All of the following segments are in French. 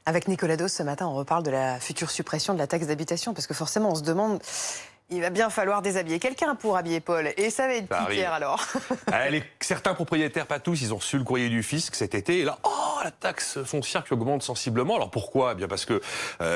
Avec Nicolas Dos, ce matin, on reparle de la future suppression de la taxe d'habitation, parce que forcément, on se demande, il va bien falloir déshabiller quelqu'un pour habiller Paul. Et ça va être qui, Pierre, alors? Certains propriétaires, pas tous, ils ont reçu le courrier du fisc cet été. Et là, la taxe foncière qui augmente sensiblement. Alors pourquoi? Eh bien parce que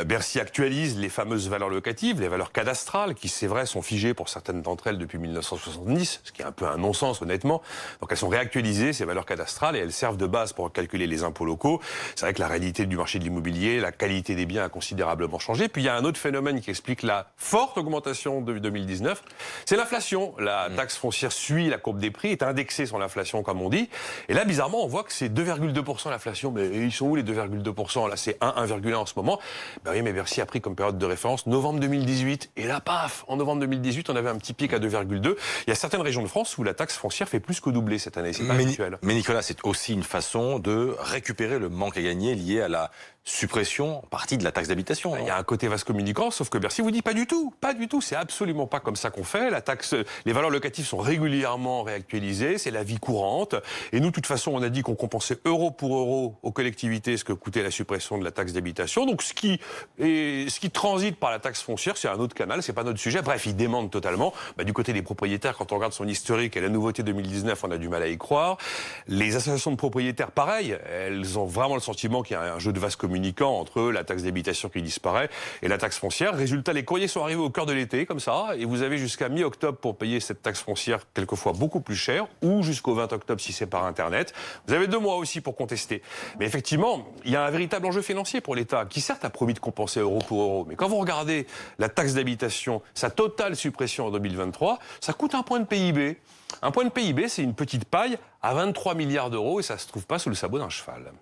Bercy actualise les fameuses valeurs locatives, les valeurs cadastrales, qui, c'est vrai, sont figées pour certaines d'entre elles depuis 1970, ce qui est un peu un non-sens, honnêtement. Donc elles sont réactualisées, ces valeurs cadastrales, et elles servent de base pour calculer les impôts locaux. C'est vrai que la réalité du marché de l'immobilier, la qualité des biens a considérablement changé. Puis il y a un autre phénomène qui explique la forte augmentation de 2019, c'est l'inflation. La taxe foncière suit la courbe des prix, est indexée sur l'inflation, comme on dit. Et là, bizarrement, on voit que c'est 2,2% l'inflation. Mais ils sont où les 2,2%? Là, c'est 1,1 en ce moment. Ben oui, mais Bercy a pris comme période de référence novembre 2018. Et là, paf, en novembre 2018, on avait un petit pic à 2,2. Il y a certaines régions de France où la taxe foncière fait plus que doubler cette année. C'est pas habituel. Mais Nicolas, c'est aussi une façon de récupérer le manque à gagner lié à la suppression en partie de la taxe d'habitation. Il y a un côté vaste communicant, sauf que Bercy vous dit pas du tout, pas du tout. C'est absolument pas comme ça qu'on fait. La taxe, les valeurs locatives sont régulièrement réactualisées, c'est la vie courante. Et nous, de toute façon, on a dit qu'on compensait euro pour euro aux collectivités ce que coûtait la suppression de la taxe d'habitation. Donc ce qui transite par la taxe foncière, c'est un autre canal, c'est pas notre sujet. Bref, ils démentent totalement. Du côté des propriétaires, quand on regarde son historique et la nouveauté 2019, on a du mal à y croire. Les associations de propriétaires, pareil, elles ont vraiment le sentiment qu'il y a un jeu de vaste communicant entre la taxe d'habitation qui disparaît et la taxe foncière. Résultat, les courriers sont arrivés au cœur de l'été, comme ça, et vous avez jusqu'à mi-octobre pour payer cette taxe foncière, quelquefois beaucoup plus chère, ou jusqu'au 20 octobre si c'est par Internet. Vous avez 2 mois aussi pour contester. Mais effectivement, il y a un véritable enjeu financier pour l'État, qui certes a promis de compenser euro pour euro, mais quand vous regardez la taxe d'habitation, sa totale suppression en 2023, ça coûte un point de PIB. Un point de PIB, c'est une petite paille à 23 milliards d'euros, et ça se trouve pas sous le sabot d'un cheval.